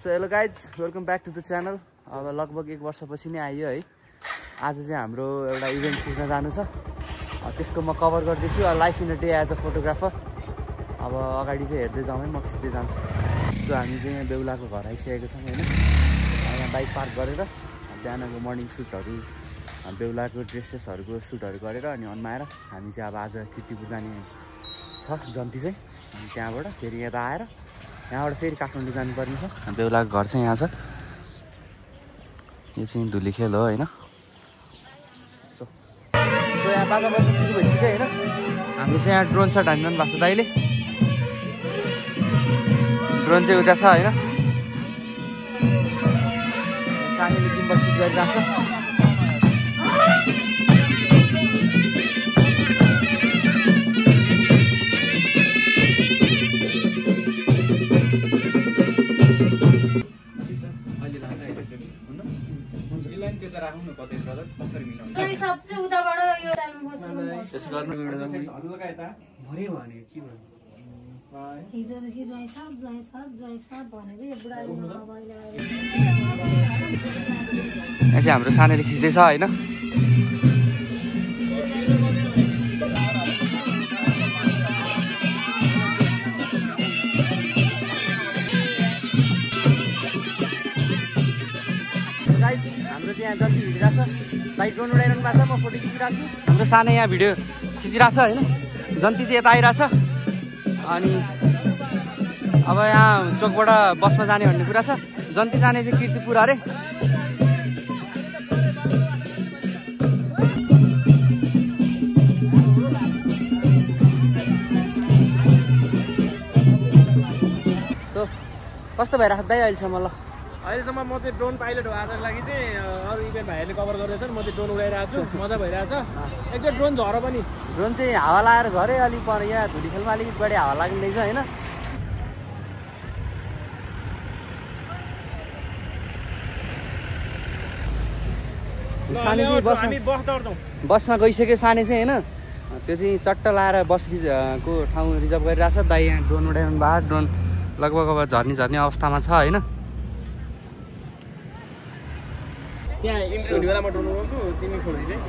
Hello guys, welcome back to the channel. अब लगभग 1 वर्षपछि नै आइयो है। आज चाहिँ हाम्रो एउटा इभेन्ट खिच्न जानु छ, त्यसको म कभर गर्दैछु। Life in a day as a photographer. अब अगाडि चाहिँ हेर्दै जाउँ है, म खिच्दै जान्छु। सो हामी चाहिँ यहाँ बेहुलाको घर आइसकेको छौँ होइन। यहाँ बाइक पार्क गरेर बिहानको मर्निङ सुटहरू, बेहुलाको ड्रेसेसहरूको सुटहरू गरेर अनि अन्माएर हामी चाहिँ अब आज कीर्तिपुर जाने छ जन्ती चाहिँ। अनि त्यहाँबाट फेरि यता आएर यहाँबाट फेरि काठमाडौँ जानुपर्ने छ। बेहुलाको घर चाहिँ यहाँ छ। यो चाहिँ धुलीखेल हो होइन। सो यहाँ बाजा बज्नु सुरु भइसक्यो होइन। हाम्रो चाहिँ यहाँ ड्रोन सट हानिरहनु भएको छ दाइले। ड्रोन चाहिँ उता छ होइन। सानीले गिम्बल सुट गरिरहेको छ। यहाँ हाम्रो सानीले खिच्दैछ होइन। हाम्रो चाहिँ यहाँ जति हिँडिरहेको छ, दाइ ड्रोन उडाइरहनु भएको छ, म फोटो खिचिरहेको छु। हाम्रो सानो यहाँ भिडियो खिचिरहेको छ होइन। जन्ती चाहिँ यता आइरहेछ। अनि अब यहाँ चोकबाट बसमा जाने भन्ने कुरा छ। जन्ती जाने चाहिँ कीर्तिपुर अरे। सो कस्तो भइरहेको दाइ अहिलेसम्म? ल अहिलेसम्म म चाहिँ ड्रोन पाइलट हो। आजको लागि चाहिँ अरू इभेन्ट भाइहरूले कभर गर्दैछन्, म चाहिँ ड्रोन उडाइरहेको छु। मजा भइरहेछ। एकचोटि ड्रोन झर पनि। ड्रोन चाहिँ हावा लाएर झरे अलिक पर। यहाँ धुलीखेलमा अलिकति बढी हावा लाग्दैछ होइन। सानी चाहिँ बसमा गइसक्यो सानी चाहिँ होइन। त्यो चाहिँ चट्ट लाएर बसको ठाउँ रिजर्भ गरिरहेछ। दाइ यहाँ ड्रोन उडाइरहनु भएको। ड्रोन लगभग अब झर्ने अवस्थामा छ होइन। त्यहाँ इन्टरभ्यू बेला म ड्रोन उडाउँछु, तिमी फोटो खिच है।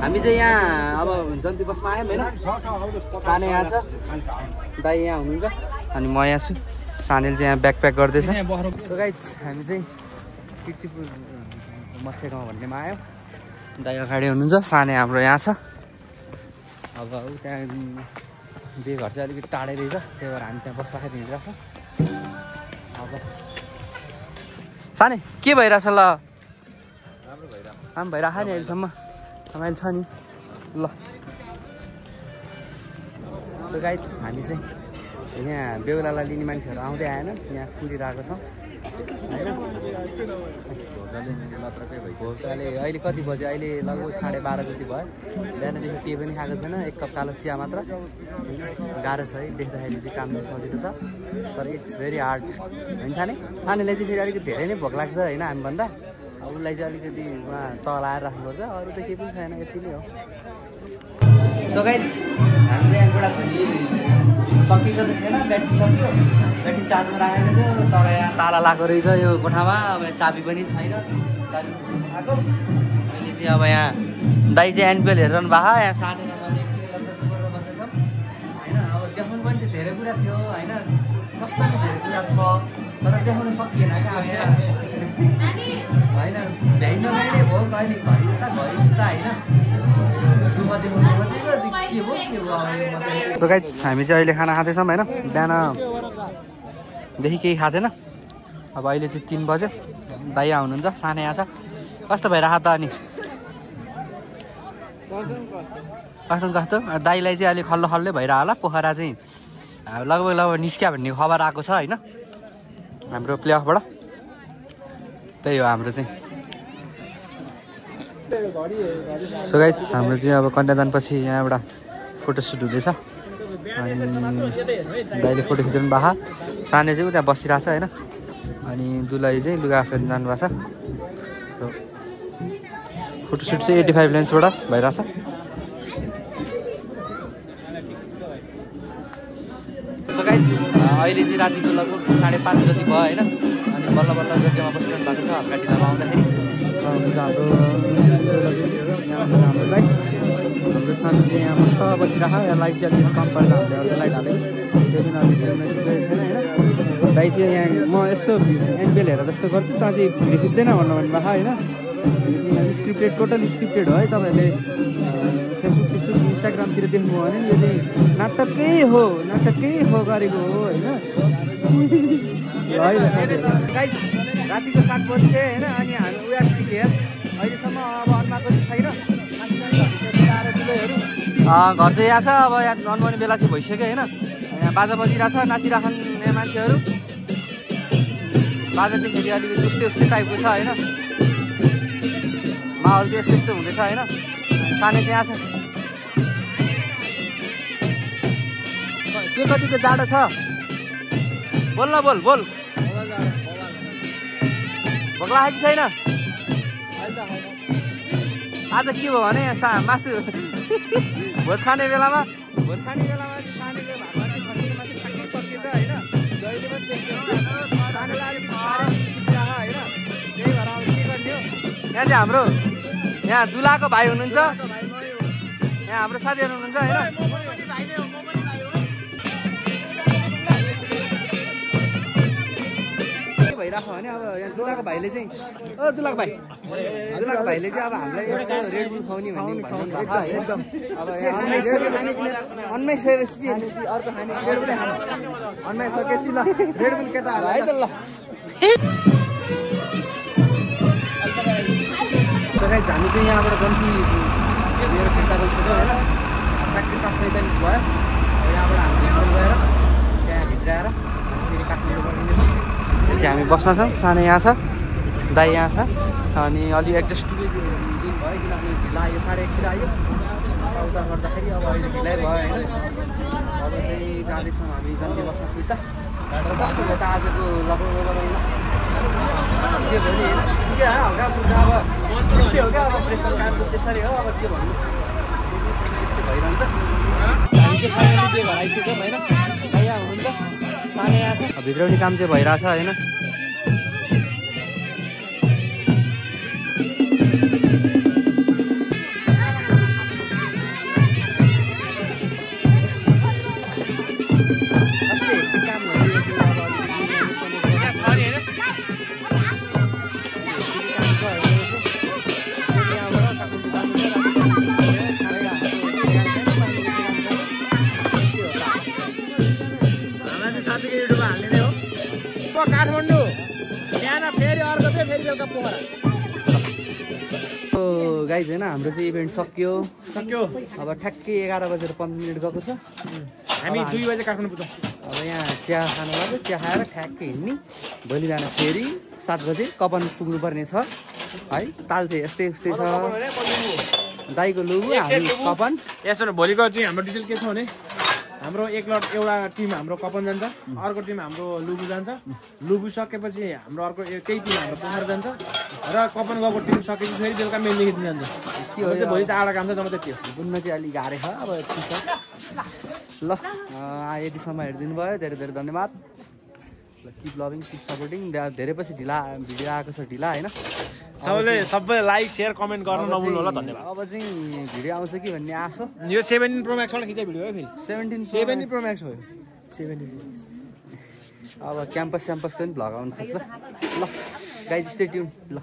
हामी चाहिँ यहाँ अब जन्ती बसमा आयौँ होइन। सानै यहाँ छ, दाइ यहाँ हुनुहुन्छ अनि म यहाँ छु। सानेले चाहिँ यहाँ ब्याकप्याक गर्दैछ। सो गाइज हामी चाहिँ कीर्तिपुर मत्स्य गाउँ भन्नेमा आयौँ। दाइ अगाडि हुनुहुन्छ, सानै हाम्रो यहाँ छ। अब त्यहाँ बिहे घर चाहिँ अलिकति टाढै रहेछ, त्यही भएर हामी त्यहाँ बस राखेर हिँडिरहेको छ। अब सानै के भइरहेछ? ल काम भइरहेको नि अहिलेसम्म, रमाइलो छ नि। ल सो गाइज हामी चाहिँ यहाँ बेहुलालाई लिने मान्छेहरू आउँदै आएन, यहाँ कुदिरहेको छौँ होइन। भोकाले अहिले कति बज्यो? अहिले लगभग 12:30 जति भयो। बिहानदेखि केही पनि खाएको छैन, 1 कप कालो चिया मात्र। गाह्रो छ है, देख्दाखेरि चाहिँ काम चाहिँ सजिलो छ तर इट्स भेरी हार्ड होइन। सानीलाई चाहिँ फेरि अलिकति धेरै नै भोक लाग्छ होइन हामीभन्दा। उसलाई चाहिँ अलिकति उहाँ तल आएर राख्नुपर्छ, अरू त केही पनि छैन, यति नै हो। सो गाइज हामी चाहिँ यहाँ बुढाथोकी सकिएको त थिएन, ब्याट्री सक्यो। ब्याट्री चार्जमा राखेको थियो तर यहाँ ताला लगाएको रहेछ यो कोठामा। अब यहाँ चाबी पनि छैन, चाबी आएको। अहिले चाहिँ अब यहाँ दाइ चाहिँ एनपिएल हेरिरहनु भएको। यहाँ सानेर मैले एकतिर गरेर बसेछौँ होइन। अब देखाउनु पनि चाहिँ धेरै कुरा थियो होइन, कसरी धेरै कुरा छ तर देखाउनु सकिएन होइन। अब यहाँ होइन भ्याइ नभ्याइ भयो, कहिले घरि उता घरि उता होइन। सो गाइज हामी चाहिँ अहिले खाना खाँदैछौँ होइन। बिहानदेखि केही खाँदैन। अब अहिले चाहिँ 3 बज्यो। दाइ आउनुहुन्छ, सानै यहाँ छ। कस्तो भइरहेको त? अनि कस्तो दाइलाई चाहिँ अलिक खल्लो खल्लै भइरह होला। पोखरा चाहिँ लगभग निस्क्या भन्ने खबर आएको छ होइन हाम्रो प्लेअफबाट। त्यही हो हाम्रो चाहिँ। सो गाइज हाम्रो चाहिँ अब कन्यादानपछि यहाँ एउटा फोटोसुट हुँदैछ अनि दाइले फोटो खिच्नु भएको। सानै चाहिँ त्यहाँ बसिरहेको छ होइन। अनि दुलाई चाहिँ लुगा फेर्न जानुभएको छ। फोटोसुट चाहिँ 85 लेन्सबाट भइरहेछ। सो गाइज अहिले चाहिँ रातिको लगभग 5:30 जति भयो होइन। अनि बल्ल बल्ल जग्गामा बसिरहनु भएको छ हल्का ढिलामा आउँदाखेरि। हुन्छ हाम्रो दाइ हाम्रो सानो चाहिँ यहाँ मस्त बसिरहेको यहाँ लाइट चाहिँ अलिकति कम पर्दा हुन्छ अर्को लाइट हालेको त्यो पनि अलिक छैन होइन। दाइ चाहिँ यहाँ म यसो एनपिएल हेरेर जस्तो गर्छु त चाहिँ भिडियो खिच्दैन भन्नुभएको होइन। स्क्रिप्टेड टोटल स्क्रिप्टेड हो है। तपाईँहरूले फेसबुक इन्स्टाग्रामतिर देख्नुभयो भने यो चाहिँ नाटकै हो गरेको हो होइन। गाइस रातिको 7 बजे होइन। अनि हामी वी आर स्टिल हियर। अहिलेसम्म अब अन्माको छैन। घर चाहिँ यहाँ छ। अब यहाँ जन्माउने बेला चाहिँ भइसक्यो होइन। यहाँ बाजा बजिरहेको छ नाचिराखन् यहाँ मान्छेहरू। बाजा चाहिँ फेरि अलिकति उस्तै टाइपको छ होइन। माहौल चाहिँ यस्तो हुँदैछ होइन। सानो चाहिँ यहाँ छ। के कतिको जाडो छ बोल न बोल भोक लाग्यो कि छैन? आज के भयो भने मासु भोज खाने बेलामा सानोले भात खसीको मासु ठ्याक्कै सकिएछ होइन। जहिले पनि सानोलाई अलिक होइन। त्यही भएर अब के गर्ने हो। यहाँ चाहिँ हाम्रो यहाँ दुलाको भाइ हुनुहुन्छ। यहाँ हाम्रो साथीहरू हुनुहुन्छ होइन। भइरहेको भने अब यहाँ दुलाको भाइले चाहिँ दुलाको भाइले चाहिँ अब हामीलाई यसो रेड बुल खुवाउने भन्ने भन्नुभएको एकदम। अब अन्मै सकेपछि अर्को खाने रेड बुलै खाने अन्मै सकेपछि ल रेड बुल केटाहरू है त ल। हामी चाहिँ यहाँबाट गन्ती मेरो फिर्ता गरिसक्यो होइन। ट्याक्कै 7:45 भयो। यहाँबाट हामी भित्र गएर त्यहाँ भित्र आएर फेरि काठमाडौँ गरिदिनेछ। चाहिँ हामी बसमा छौँ। सानो यहाँ छ दाइ यहाँ छ। अनि अलि एडजस्ट दिन भयो किनभने ढिला आयो 1:30 आयो उता गर्दाखेरि। अब अहिले ढिलाइ भयो होइन। अब चाहिँ जाँदैछौँ हामी गन्ती बसमा फिर्ता। तर कस्तो भयो त आजको लगभग के भयो नि होइन। ठिकै हल्का फुल्का अब त्यस्तै हो क्या। अब प्रेसर कामको त्यसरी हो। अब के भन्नु त्यस्तै भइरहन्छ। हामी चाहिँ फाइनली के घर आइसक्यौँ होइन। यहाँ हुनुहुन्छ सानो यहाँ छ। भित्र पनि काम चाहिँ भइरहेछ होइन। काठमाडौँ बिहान फेरि अर्को चाहिँ फेरि बेलुका पोखरा। गाइज होइन हाम्रो चाहिँ इभेन्ट सक्यो। अब ठ्याक्कै 11:15 गएको छ। हामी 2 बजे काठमाडौँ पुग्छौँ। अब यहाँ चिया खानु लाग्यो। चिया खाएर ठ्याक्कै हिँड्ने। भोलि बिहान फेरि 7 बजे कपन पुग्नुपर्ने छ है। ताल चाहिँ यस्तै छ। दाइको लुगु हामी कपन। यसो भोलिको चाहिँ हाम्रो डिटेल के छ भने हाम्रो एउटा टिम हाम्रो कपन जान्छ। अर्को टिम हाम्रो लुबु जान्छ। लुबु सकेपछि हाम्रो अर्को त्यही टिम हाम्रो पोखरा जान्छ। र कपन गएको टिम सकेपछि फेरि बेलुका मेनदेखि जान्छ। के हो भोलि चाहिँ आडा काम छ जम्मा त्यति हो। बुझ्न चाहिँ अलिक गाह्रो छ अब ठिक छ ल। यतिसम्म हेरिदिनु भयो धेरै धेरै धन्यवाद। Keep loving keep supporting. धेरै पछि भिडियो आएको छ ढिला होइन। सबै लाइक सेयर कमेन्ट गर्न नभुल्नु होला। धन्यवाद। अब चाहिँ भिडियो आउँछ कि भन्ने आश हो। यो 17 प्रो म्याक्सबाट खिचेको भिडियो हो फेरि। 17 प्रो म्याक्स हो। 17 अब क्याम्पस पनि भ्लग आउनु सक्छ ल। गाइज स्टे ट्युन ल।